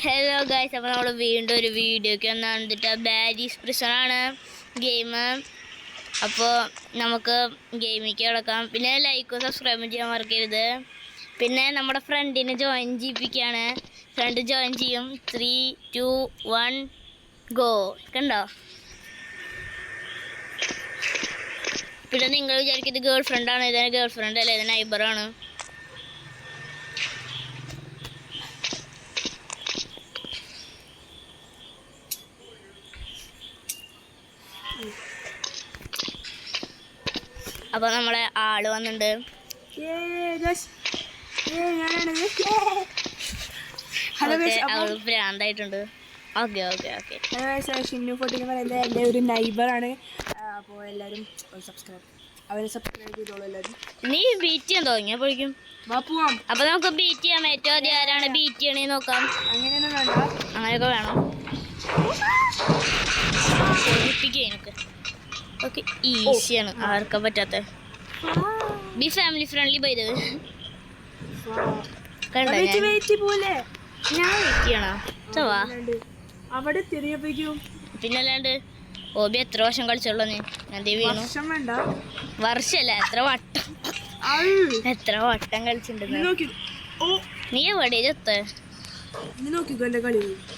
Hello guys, അപ്പോൾ നമ്മൾ വീണ്ടും ഒരു വീഡിയോയ്ക്ക് വന്നിട്ട് ബാരീസ് പ്രിസണാണ് ഗെയിം. അപ്പോൾ നമുക്ക് ഗെയിമിലേക്ക് കിടക്കാം. പിന്നെ ലൈക്കും സബ്സ്ക്രൈബും ചെയ്യാൻ മറക്കരുത്. പിന്നെ നമ്മുടെ ഫ്രണ്ടിനെ ജോയിൻ ചെയ്യിപ്പിക്കുകയാണ്. ഫ്രണ്ട് ജോയിൻ ചെയ്യും. 3, 2, 1 ഗോ. കണ്ടോ? പിന്നെ നിങ്ങൾ വിചാരിക്കും ഇത് ഗേൾ ഫ്രണ്ടാണ്. ഇതിന് ഗേൾ ഫ്രണ്ട് അല്ല, ഇത് നൈബറാണ്. അപ്പോൾ നമ്മളെ ആള് വന്നിട്ടുണ്ട്. അവള് ഭ്രാന്തായിട്ടുണ്ട്. Okay okay okay. Shinnu forty എന്ന് പറയുന്നത് എൻ്റെ ഒരു നൈബറാണ്. അപ്പോൾ എല്ലാവരും അവരെ സബ്സ്ക്രൈബ് ചെയ്തോളൂ എല്ലാവരും. നീ ബീറ്റ് ചെയ്യാൻ തുടങ്ങിയപ്പോഴേക്കും പോവാം. അപ്പൊ നമുക്ക് ബീറ്റ് ചെയ്യാം. ഏറ്റവും ആദ്യം ആരാണ് ബീറ്റ് ചെയ്യണേ നോക്കാം. അങ്ങനെയൊന്നും വേണ്ട, അങ്ങനെയൊക്കെ വേണം. എനിക്ക് ഓക്കെ, ഈസിയാണ്, ആർക്കാൻ പറ്റാത്ത. Be family friendly by the way. കണ്ടോ ഞാൻ വെയിറ്റ് ചെയ്യണോ? ചവാ അവിടെ തിരിയപ്പിക്കും. പിന്നല്ലാണ്ട് ഓബി എത്ര വർഷം കളിച്ചുള്ളൂ നീ? ഞാൻ വീണു. വർഷല്ല, എത്ര വട്ടം കളിച്ചിട്ടുണ്ട്. നീ എവിടെ ചത്ത?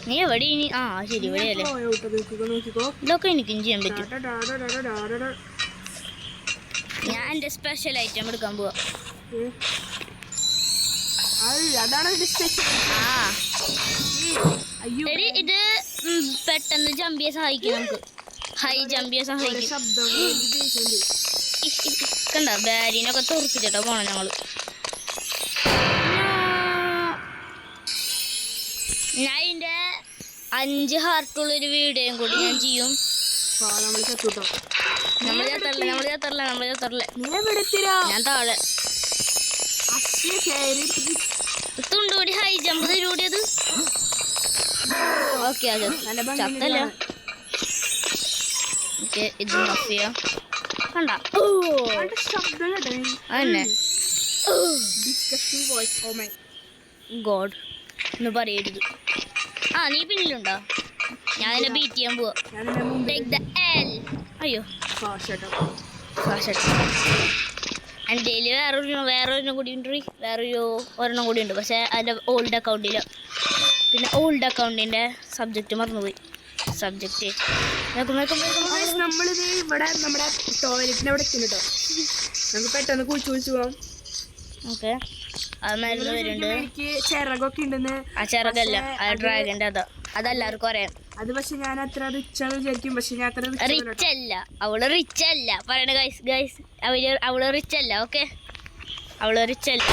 നീ എവിടെ ഇനി? ആ ശരി, ഇവിടെയല്ലേ. ഇതൊക്കെ എനിക്കും ചെയ്യാൻ പറ്റും. ഞാൻ എൻ്റെ സ്പെഷ്യൽ ഐറ്റം എടുക്കാൻ പോവാ. ഇത് പെട്ടെന്ന് ജമ്പ് ചെയ്യാൻ സഹായിക്കും. നമുക്ക് ഹൈ ജമ്പ് ചെയ്യാൻ സഹായിക്കും. കണ്ട, ബാരിനൊക്കെ തുറപ്പിച്ചിട്ടാ പോണം ഞങ്ങള്. ഞാൻ ഇതിന്റെ 5 ഹാർട്ടുള്ളൊരു വീഡിയോയും കൂടി ഞാൻ ചെയ്യും. നമ്മൾ ചേർത്തറില്ല. ഞാൻ താഴെ തുണ്ടുകൂടി ഹൈ ജമ്പ് തരൂടിയത്. ഓക്കെ, അത് ചത്തല്ല. ഇത് മഫിയ കണ്ട അതന്നെ. ഗോഡ് എന്ന് പറയരുത്. ആ, നീ പിന്നിലുണ്ടോ? ഞാൻ അതിനെ ബീറ്റ് ചെയ്യാൻ പോവാ. അയ്യോ, എൻ്റെ കയ്യിൽ വേറൊരെണ്ണം കൂടി ഉണ്ട്. ഒരെണ്ണം കൂടി ഉണ്ട്, പക്ഷേ അതിൻ്റെ ഓൾഡ് അക്കൗണ്ടിൽ. പിന്നെ ഓൾഡ് അക്കൗണ്ടിൻ്റെ സബ്ജക്റ്റ് മറന്നുപോയി. സബ്ജക്റ്റ് നമ്മളിത് ഇവിടെ നമ്മുടെ ടോയ്ലറ്റിൻ്റെ അവിടെ എത്തും കേട്ടോ. നമുക്ക് പെട്ടെന്ന് കുളിച്ചു പോവാം. ഓക്കെ, അത് മരുന്ന് വരുന്നുണ്ട്. ചിറകൊക്കെ ഉണ്ടെന്ന്. ആ ചിറകല്ല, അത് ഡ്രാഗൻ്റെ. അതെല്ലാവർക്കും അറിയാം. അത് പക്ഷെ ഞാൻ അത്ര റിച്ച് ആണെന്ന് വിചാരിക്കും. പക്ഷെ ഞാൻ അത്ര റിച്ച് അല്ല. അവള് റിച്ച് അല്ല പറയണ ഗൈസ്. അവള് റിച്ച് അല്ല. ഓക്കെ, അവള് റിച്ച് അല്ല.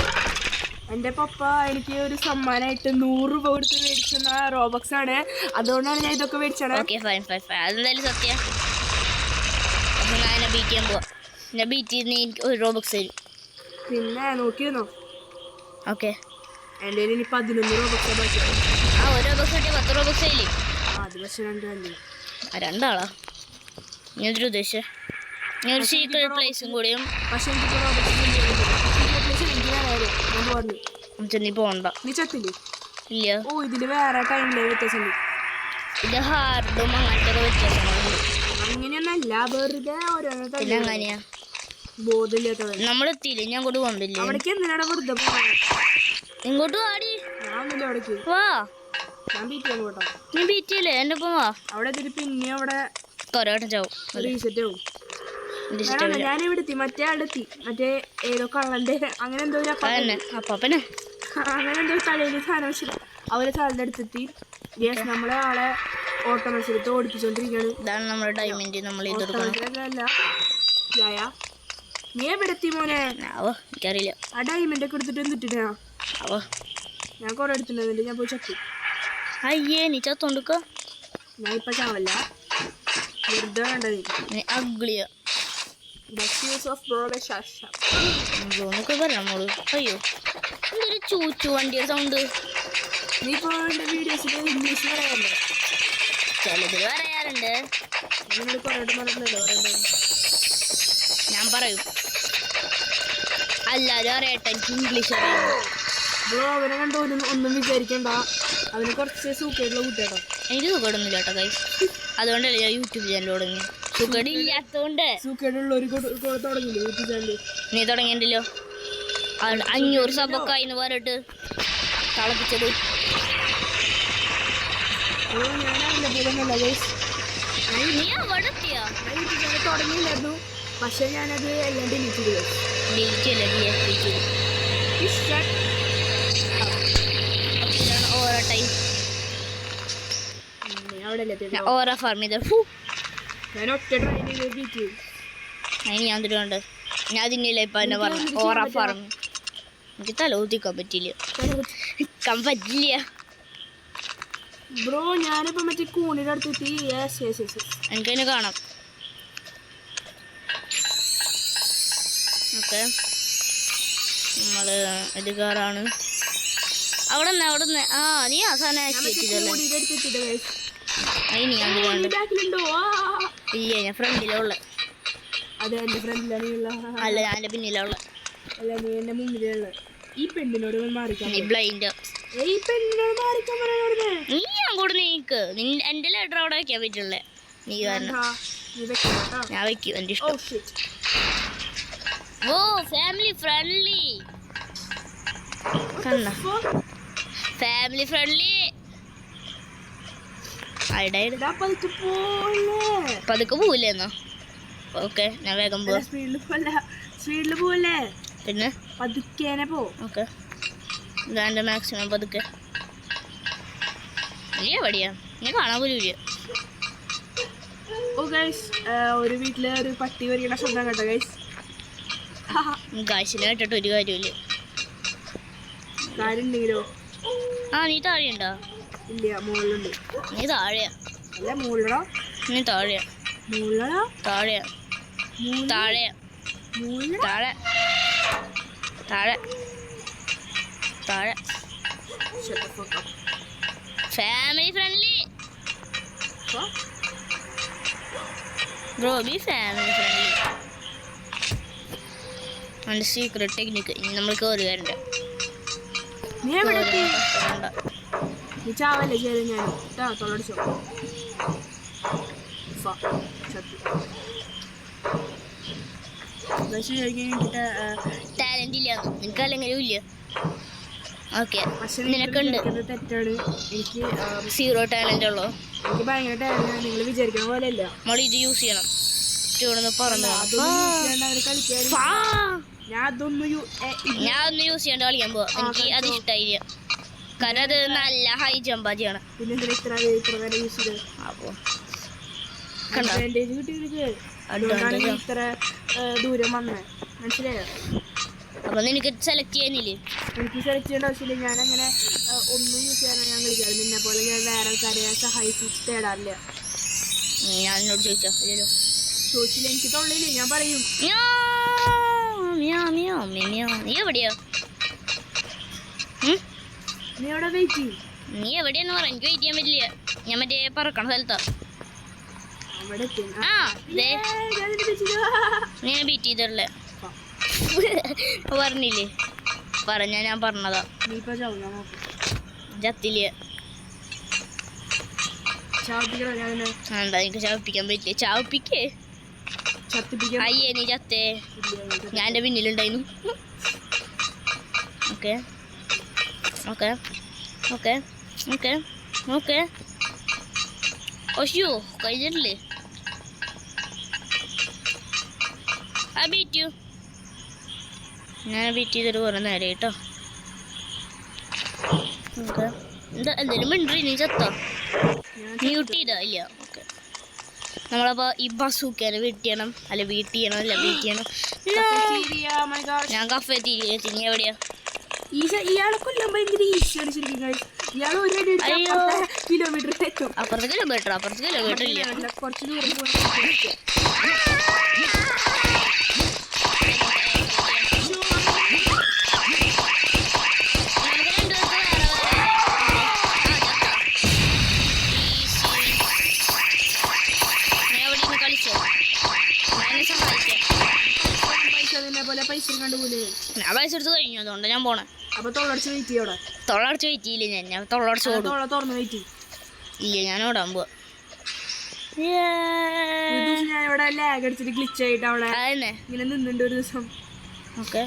എൻ്റെ പപ്പ എനിക്ക് ഒരു സമ്മാനമായിട്ട് 100 രൂപ കൊടുത്ത് മേടിക്കുന്ന റോബക്സ് ആണ്. അതുകൊണ്ടാണ് ഞാൻ ഇതൊക്കെ മേടിച്ചത്. Okay, fine. അതെന്തായാലും സത്യം. അപ്പം ഞാൻ എന്നെ ബീറ്റ് ചെയ്യാൻ പോവാം. എന്നെ ബീറ്റ് ചെയ്ത് എനിക്ക് 1 റോബക്സ് തരും. പിന്നെ നോക്കിയിരുന്നോ? ഓക്കെ, എൻ്റെ ഇനി 11 റോബക്സ് ബാക്കി. ആ, 1 റോബക്സ് കിട്ടിയ 10 റോബക്സ് ആയില്ലേ? അത് പക്ഷെ 2 അല്ലേ? 2 ആളാ ഞാൻ ഉദ്ദേശിച്ചത്. ഞാൻ ഒരു സീക്രട്ട് പ്ലേസും കൂടിയും. പക്ഷെ എനിക്ക് നീ പോണ്ട. നീ ചത്തില്ലേ? ഇല്ല. ഓ, ഇതില് വേറെ ടൈമിലെ വ്യത്യാസമുണ്ട്. ഇത് ഹാർഡും അങ്ങനത്തെ വ്യത്യാസങ്ങളുണ്ട്. അങ്ങനെയൊന്നല്ല, വെറുതെ ഓരോന്നോ അങ്ങനെയാ. ബോധമില്ലാത്തവർ. നമ്മളെത്തിയില്ലേ? ഞാൻ കൊണ്ട് പോകണ്ടില്ലേ? അവിടേക്ക് എന്തിനാണ് വെറുതെ ഇങ്ങോട്ട് വാടി. ഞാനില്ല അവിടേക്ക്. വാ, ഞാൻ ബീറ്റ് ചെയ്യാൻ പോട്ടോ. നീ ബീറ്റ് ചെയ്യല്ലേ? എൻ്റെ ഒപ്പം വാ. അവിടെ എത്തിയിട്ട് പിന്നെ അവിടെ കൊറോട്ടം ചാവും. റീസെറ്റ് ആവും. ഞാനിവിടെ എത്തി. മറ്റേ അവിടെ എത്തി. മറ്റേ ഏതോ കള്ളന്റെ അങ്ങനെ എന്തോ അപ്പനെ അങ്ങനെ എന്തോ തലയിൽ സാധനം വെച്ചിട്ട് അവരെ സാറിൻ്റെ അടുത്തെത്തി. യെസ്, നമ്മളെ ആളെ ഓട്ട മത്സരത്തെ ഓടിപ്പിച്ചോണ്ടിരിക്കുകയാണ്. ഇതാണ് നമ്മുടെ ഡയമണ്ട്. നമ്മൾ നീ എവിടെ എത്തി മോനെ? എനിക്കറിയില്ല. ആ ഡയമണ്ട് ഒക്കെ എടുത്തിട്ട് എന്തിട്ടാ? ഞാൻ കുറെ എടുത്തിട്ടുണ്ടെന്നില്ല. ഞാൻ പോയി ചത്തു. അയ്യേ, നീ ചത്തോണ്ടിക്ക. ഞാൻ ഇപ്പൊ ചാവല്ല, വെറുതെ വേണ്ടത്. അഗ്ലിയാ പറയാം മോള്. അയ്യോ, എന്തൊരു ചൂച്ചു വണ്ടിയുടെ സൗണ്ട്. നീ ഇപ്പൊ എന്റെ വീഡിയോസിൽ ഇംഗ്ലീഷ് പറയാറുണ്ട്? ചിലതിൽ പറയാറുണ്ട്. ഞാൻ പറയും. എല്ലാവരും അറിയട്ടെ എനിക്ക് ഇംഗ്ലീഷ് അറിയാം. ബ്രോ അവനെ കണ്ടോ ഒന്നും വിചാരിക്കണ്ട, അവന് കുറച്ച് സൂക്കേടുള്ള കുട്ടിയാട്ടോ. എനിക്ക് സുഖമൊന്നുമില്ല കേട്ടോ ഗൈസ്, അതുകൊണ്ടല്ലേ ഞാൻ യൂട്യൂബ് ചാനൽ തുടങ്ങി. സുഖം ഇല്ലാത്തോണ്ട്. സൂക്കേടുള്ളവർ തുടങ്ങിയില്ലേ യൂട്യൂബ് ചാനൽ? നീ തുടങ്ങിയല്ലോ, 500 സബൊക്കെ ആയിന്ന് പറഞ്ഞിട്ട് തിളപ്പിച്ചത്. ഞാനല്ല ഗൈസ്, നീ അവിടെ എത്തിയാ? ഞാൻ യൂട്യൂബ് ചാനൽ തുടങ്ങിയില്ലായിരുന്നു, പക്ഷെ ഞാനത് എല്ലാം ഡിലീറ്റ് ചെയ്തു. ഡിലീറ്റ് അല്ല, ഡീആക്ടിവേറ്റ് ചെയ്തു. ഓരോ ടൈം അവിടെ ഓരോ ഫാർം ചെയ്ത ഞാൻ ഒറ്റ ട്രെയിനിൽ ബീറ്റ് ചെയ്തു. അതിന് ഞാൻ തിരുവുണ്ട്. ഞാൻ അതിനില്ല ഇപ്പം എന്നെ പറഞ്ഞു ഓറ ഫാർം. എനിക്ക് തല ഊത്തിക്കാൻ പറ്റില്ല, നിൽക്കാൻ പറ്റില്ല ബ്രോ. ഞാനിപ്പോ മറ്റേ കൂണിന്റെ അടുത്തെത്തി. എനിക്കതിനെ കാണാം. ഓക്കെ, നമ്മള് എടുക്കാറാണ്. അവിടെ നിന്ന് അവിടെ നിന്ന് നീ ആ സാധനം ആക്ടിവേറ്റ് ചെയ്തല്ലേ? അതിന് ഞാൻ തിരുവുണ്ട്. ഇല്ല, ഞാൻ ഫ്രണ്ടിലാ ഉള്ളത്. അതെ, എന്റെ ഫ്രണ്ടിലാണ്. അല്ല, ഞാൻ എൻ്റെ പിന്നിലാ ഉള്ളത്. അല്ല, നീ എന്റെ മുമ്പിലുള്ള ഈ പെണ്ണിനോട് മാറിക്കാൻ. നീ ബ്ലൈൻഡ്. ഈ പെണ്ണിനോട് മാറിക്കാൻ പറയാ. നീ അങ്ങോട്ട് നീക്ക്. എൻ്റെ ലെറ്റർ അവിടെ വെക്കാൻ പറ്റുള്ളേ. നീ കാരണം ഞാൻ വെക്കും, എൻ്റെ ഇഷ്ടം. ഓ, ഫാമിലി ഫ്രണ്ട്ലി കണ്ണ, ഫാമിലി ഫ്രണ്ട്ലി. പതുക്കെ പോവില്ലേ എന്നാ? ഓക്കെ, ഞാൻ വേഗം പോവാം. സ്പീഡില് പോവല്ലേ? പിന്നെ പതുക്കേനെ പോ. ഓക്കെ, ഇതാൻ്റെ മാക്സിമം പതുക്കെ. നീ എവിടെയാ? നീ കാണാൻ പോലും ഇല്ല. ഓ ഗൈസ്, ഒരു വീട്ടില് ഒരു പട്ടി വരികണ ശബ്ദം കേട്ടോ ഗൈസ്. ഗായ്സിനെ കേട്ടിട്ട് ഒരു കാര്യമില്ല. കാര്യം ഉണ്ടെങ്കിലോ? നീ താഴെയുണ്ടോ? ഇല്ല, മുകളിലുണ്ട്. നീ താഴെയാ? അല്ല, മുകളിലോ? നീ താഴെയാ? മുകളിലോ? താഴെയാ? താഴെയാ? താഴെ താഴെ താഴെ. Family friendly bro, B family friendly. എൻ്റെ സീക്രട്ട് ടെക്നിക്ക്. ഇനി നമ്മൾ കയറി വരണ്ട. നീ ചാവല്ലേ ചെയ്ത് ഞാൻ തൊള്ളടിച്ചോ. ടാലന്റ് ഇല്ല നിനക്ക്, അല്ലെങ്കിലും ഇല്ല. ഓക്കെ, നിനക്കുണ്ട്. തെറ്റാണ്. എനിക്ക് 0 ടാലന്റ് ഉള്ളൂ. എനിക്ക് ഭയങ്കര ടാലന്റ്. നിങ്ങൾ വിചാരിക്കുന്ന പോലെ അല്ല. നമ്മൾ ഇത് യൂസ് ചെയ്യണം. പറഞ്ഞു ഞാൻ ഒന്നും യൂസ് ചെയ്യാണ്ട് കളിക്കാൻ പോവാ. എനിക്ക് അത് ഇഷ്ടമായില്ല, കാരണം അത് നല്ല ഹൈ ജമ്പാ ചെയ്യണം. പിന്നെ ഇത്ര ദൂരം വന്നേ, മനസ്സിലായോ? അപ്പൊ നിനക്ക് സെലക്ട് ചെയ്യാനില്ലേ? എനിക്ക് സെലക്ട് ചെയ്യേണ്ട ആവശ്യമില്ല. ഞാനങ്ങനെ ഒന്നും യൂസ് ചെയ്യാനാണ് ഞാൻ കളിക്കാറ്. നിന്നെ പോലെ ഞാൻ വേറെ ആൾക്കാരെ സഹായിച്ച് തേടാറില്ല. ഞാൻ എന്നോട് ചോദിച്ചോ? ഇല്ലല്ലോ, ചോദിച്ചില്ല. എനിക്ക് തൊള്ളില്ലേ, ഞാൻ പറയും. നീ എവിടെയാ? നീ എവിടെ വെയിറ്റ് ചെയ്യും? നീ എവിടെയാന്ന് പറ, എനിക്ക് വെയിറ്റ് ചെയ്യാൻ പറ്റില്ല. ഞാൻ മറ്റേ പറക്കണ സ്ഥലത്താ. ഞാൻ ബീറ്റ് ചെയ്തല്ലേ പറഞ്ഞില്ലേ? ഞാൻ പറഞ്ഞതാ. ചത്തില്ല. എന്താ എനിക്ക് ചാവിപ്പിക്കാൻ പറ്റില്ല? ചാവിപ്പിക്കേ. അയ്യേ, നീ ചത്തേ. ഞാൻ എൻ്റെ പിന്നിലുണ്ടായിരുന്നു. Okay okay okay okay okay. ഒയ്യോ, കഴിഞ്ഞിട്ടില്ലേ? ബീറ്റ് ഞാൻ ബീറ്റ് ചെയ്തിട്ട് കുറേ നേരം കേട്ടോ. ഓക്കെ, എന്തെങ്കിലും മിണ്ടറി? നീ ചത്തോ? മ്യൂട്ട് ചെയ്താ? ഇല്ല. ഓക്കെ, നമ്മളപ്പോൾ ഈ ബസൂക്കേനെ ബീറ്റ് ചെയ്യണം. അല്ല, ബീറ്റ് ചെയ്യണം. അല്ല, ബീറ്റ് ചെയ്യണം. ഞാൻ കഫേ തിരികെ. നീ എവിടെയാ? ഇയാളെ കൊല്ലാൻ ഭയങ്കര ഈസിയാണ് ശരിക്കും. ഇയാൾ കിലോമീറ്റർ എത്തും. അപ്പുറത്ത് കിലോമീറ്റർ ഇല്ല. കുറച്ച് ദൂരം പൈസ എടുത്ത് കഴിഞ്ഞു, അതുകൊണ്ട് ഞാൻ പോണേ. അപ്പൊ തൊള്ളടിച്ച് വെയിറ്റ് ചെയ്യോടെ. തൊള്ളടച്ച് വെയിറ്റ് ചെയ്യില്ല ഞാൻ തൊള്ളടച്ച് ഓടും. തൊള്ള തുറന്ന് വെയിറ്റ് ചെയ്യും. ഇല്ല ഞാൻ ഓടാൻ പോവാ. ഒരു ദിവസം ഞാൻ ഇവിടെ ലാഗ് അടിച്ചിട്ട് ഗ്ലിച്ച് ആയിട്ട് അവിടെ അതന്നെ ഇങ്ങനെ നിന്നുണ്ട് ഒരു ദിവസം. ഓക്കെ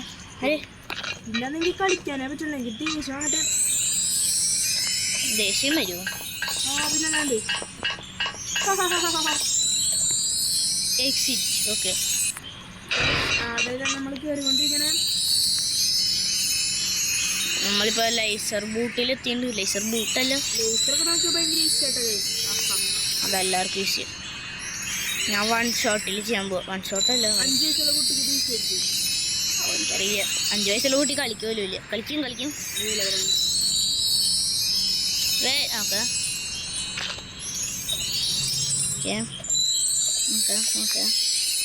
ഇല്ലാന്നെങ്കിൽ കളിക്കാനേ പറ്റുള്ളൂ. എനിക്ക് ദേഷ്യം അങ്ങോട്ട് ദേഷ്യം വരുമോ? പിന്നല്ലാണ്ട് എക്സിറ്റ്. ഓക്കെ അതായത് നമ്മൾ കയറിക്കൊണ്ടിരിക്കണേ. നമ്മളിപ്പോ ലൈസർ ബൂട്ടിലെത്തിണ്ട്. ലൈസർ ബൂട്ടല്ല, ലേസറൊക്കെ നമുക്ക് ഭയങ്കര ഇഷ്ടമായിട്ടേ. അതെല്ലാവർക്കും ഈസി. ഞാൻ 1 ഷോട്ടിൽ ചെയ്യാൻ പോവാ. 1 ഷോട്ടല്ല, 5 വയസ്സുള്ള കുട്ടിക്ക് ഈസിയായിരിക്കും. എനിക്കറിയാം. 5 വയസ്സുള്ള കുട്ടി കളിക്കുമല്ലോ. ഇല്ല കളിക്കും ഓക്കെ ഓക്കെ ഓക്കെ.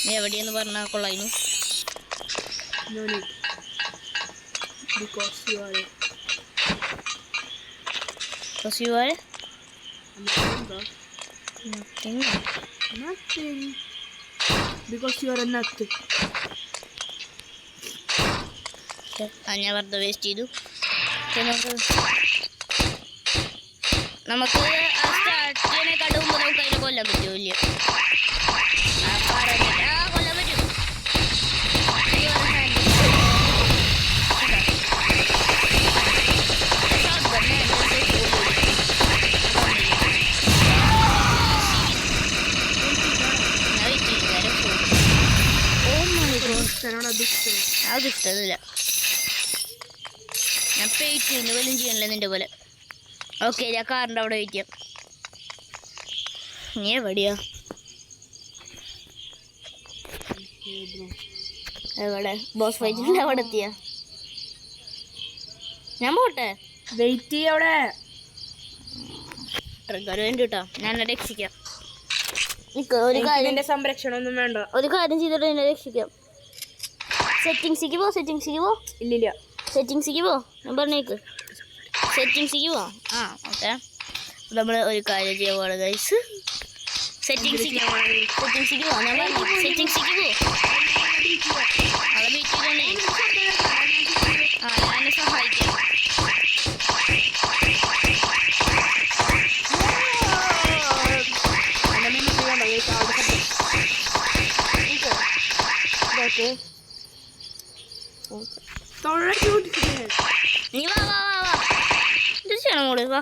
നീ എവിടെയെന്ന് പറഞ്ഞാൽ കൊള്ളായിരുന്നു. No need. Because you are nothing. Nothing. Because you are a nut. ഞാൻ വെറുതെ വേസ്റ്റ് ചെയ്തു. നമുക്ക് സ്റ്റാർട്ട് ചെയ്യാനേക്കാട്ട് മുമ്പ് നമുക്ക് അതിനെ കൊല്ലാൻ പറ്റുമോ? ഇല്ല കൊല്ലാൻ പറ്റും. അത് ഇഷ്ടമില്ല. ഞാൻ പേറ്റ് ചെയ്യുന്നു പോലും ചെയ്യണില്ല നിന്റെ പോലെ. ഓക്കെ ഞാൻ കാറിൻ്റെ അവിടെ വെയിറ്റ് ചെയ്യാം. നീ എവിടെയാ? എവിടെ? ബോസ് ഫൈറ്റിൽ അവിടെ എത്തിയ? ഞാൻ പോട്ടെ. വെയിറ്റ് ചെയ്യവിടെ. ട്രിഗർ വേണ്ടി കേട്ടോ. ഞാൻ എന്നെ രക്ഷിക്കാം. എന്റെ സംരക്ഷണം ഒന്നും വേണ്ട. ഒരു കാര്യം ചെയ്തിട്ട് എന്നെ രക്ഷിക്കാം. സെറ്റിങ്സിക്ക് പോ. ഇല്ലില്ല. സെറ്റിങ്സിക്ക് പോ. ഞാൻ പറഞ്ഞേക്ക് സെറ്റിങ്സിക്ക് പോ. ഓക്കെ നമ്മൾ ഒരു കാര്യം ചെയ്യാൻ പോവാണ് ഗൈസ്. സെറ്റിങ്സിക്ക് പോ. ഞാൻ പറഞ്ഞു സെറ്റിങ്സിക്ക് പോ. അവിടെ വെയിറ്റ് ചെയ്തോണ്ടേ. ഞാൻ സഹായിക്കാം. നീ വാ ഇത് ചെയ്യണം മോള് വാ.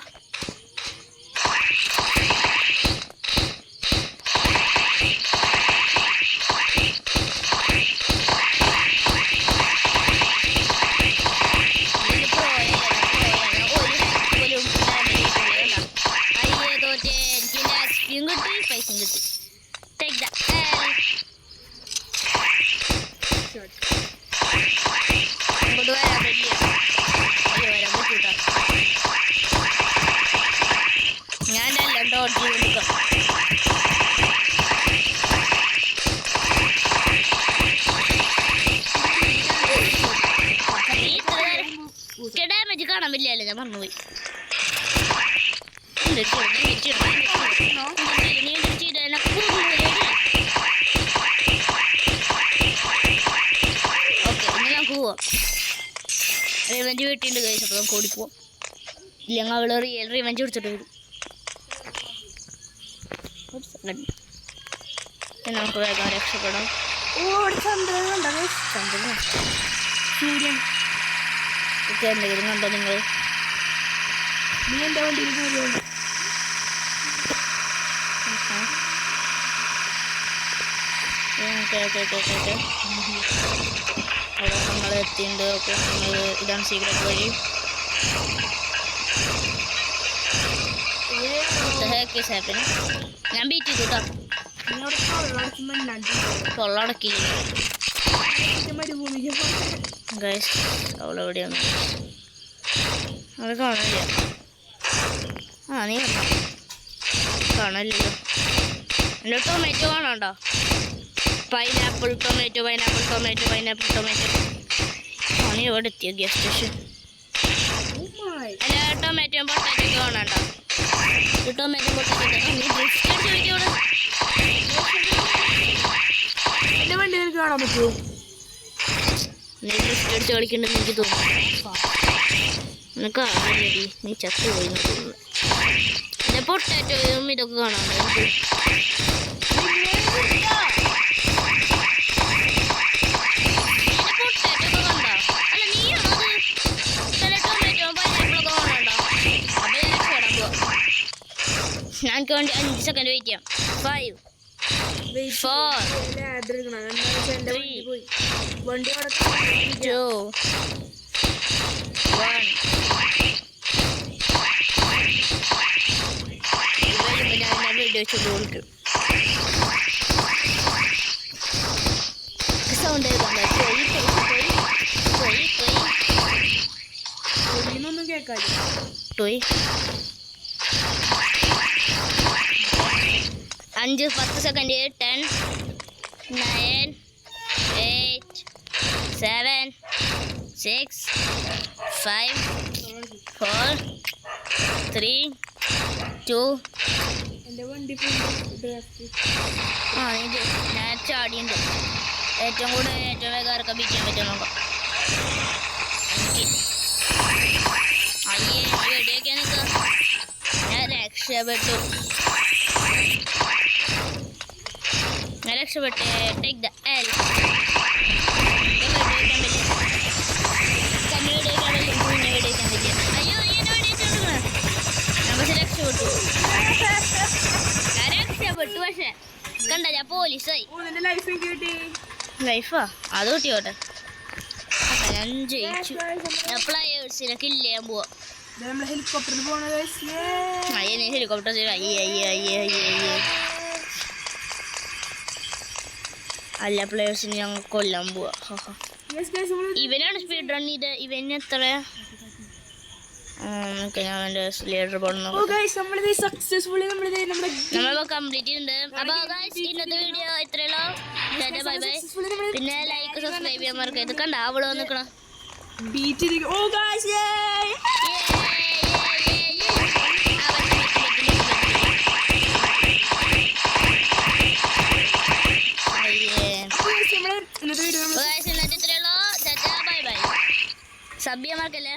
പൈസയും കിട്ടി. Take that. അങ്ങോട്ട് വരാൻ പറ്റില്ല. വരാൻ പറ്റൂട്ടാ. ഞാനെല്ലാം ഡോട്ട് ചെയ്ത് നിൽക്കാം. ഡാമേജ് കാണാൻ പറ്റില്ലല്ലോ. ഞാൻ മറന്നുപോയി. ഓക്കെ ഇനി നമുക്ക് പോവാം. റിവെഞ്ച് വീട്ടിണ്ട് കഴിച്ചു. അപ്പോൾ നമുക്ക് ഓടിപ്പോവാം. ഇല്ലെങ്കിൽ അവള് റിയൽ റിവെഞ്ച് കൊടുത്തിട്ട് വരും. ഒരു സെക്കൻഡ്. നമുക്ക് വേഗം രക്ഷപ്പെടാം. ചന്ദ്രൻ സൂര്യൻ ഒക്കെ എന്തെങ്കിലും കണ്ടോ നിങ്ങൾ? നീ എൻ്റെ വണ്ടിയിൽ കയറിയോ? അവിടെ നമ്മൾ എത്തിയിട്ടുണ്ട്. ഓക്കെ നമ്മൾ ഇതാണ് സീക്രട്ട് വഴി. ഞാൻ ബീറ്റ് ചെയ്തു കേട്ടോ. തൊള്ളടക്കില്ല ഗൈസ്. അവളെവിടെയാണ്? അത് കാണില്ല. നീ കണ്ടോ? കാണല്ലോ. എൻ്റെ ടൊമാറ്റോ കാണാണ്ടോ? Pineapple tomato. നീ എവിടെ എത്തിയ ഗ്യാസ് സ്റ്റേഷൻ? അല്ല ടൊമാറ്റോയും പൊട്ടാറ്റോ കാണാണ്ടോ? Tomato potato. നീ ഡ്രിഫ്റ്റ് ചോദിക്കോളൂ. എൻ്റെ വണ്ടി നിനക്ക് കാണാൻ പറ്റുമോ? നീ ഡ്രിഫ്റ്റ് അടിച്ച് കളിക്കണ്ടെന്ന് എനിക്ക് തോന്നുന്നു. നിനക്ക് കാണാനില്ലടി, നീ ചത്തുപോയി നോക്കുന്നു. എൻ്റെ പൊട്ടാറ്റോയും ഇതൊക്കെ കാണാൻ ഞങ്ങൾക്ക് വേണ്ടി 5 സെക്കൻഡ് വെയിറ്റ് ചെയ്യാം. 5 4 3 വണ്ടി 2 1. ഞാൻ വീഡിയോ വെച്ച് കൊടുക്കും. സൗണ്ട് ഒന്നും കേൾക്കാതെ പോയി 5-10 സെക്കൻഡ്. 10 9 8 7 6 5 4 3 2. എൻ്റെ വണ്ടി ഞാൻ ചാടിയുണ്ട്. ഏറ്റവും വേഗം ഇറക്കാൻ പിടിക്കാൻ പറ്റും നോക്കാം. അയ്യേ എവിടെയൊക്കെ നിൽക്കുക. ഞാൻ രക്ഷപ്പെട്ടു. Take the L. അയ്യോ നമ്മൾ രക്ഷപ്പെട്ടു. ഞാൻ രക്ഷപ്പെട്ടു. പക്ഷേ കണ്ട ഞാൻ പോലീസായി. ലൈഫാ അത് കിട്ടിയോട്ടെ. ഞാൻ ജയിച്ചു. ഞാൻ പ്ലേയേഴ്സിനെ കില്ല് ചെയ്യാൻ പോവാ. ഹെലികോപ്റ്ററിൽ പോണത് അയ്യേ ഹെലികോപ്റ്റർ അല്ല പ്ലേയേഴ്സിനെ ഞങ്ങൾ കൊല്ലാൻ പോവാ. ഇവനാണ് സ്പീഡ് റൺ ചെയ്ത്. ഇവന് എത്ര ഞാൻ എൻ്റെ ലീഡർ പോകണം. നമ്മൾ കംപ്ലീറ്റ് ചെയ്യുന്നുണ്ട്. അപ്പോൾ ഇന്നത്തെ വീഡിയോ ഇത്രയുള്ളൂ. Bye bye. പിന്നെ ലൈക്ക് സബ്സ്ക്രൈബ് ചെയ്യാൻ മറക്കരുത്. കണ്ട അവള് വന്നിക്കണം. ഇന്നത്തെ ഇത്രയുള്ളൂ. Bye by. സബ് ചെയ്യാൻ മറക്കല്ലേ.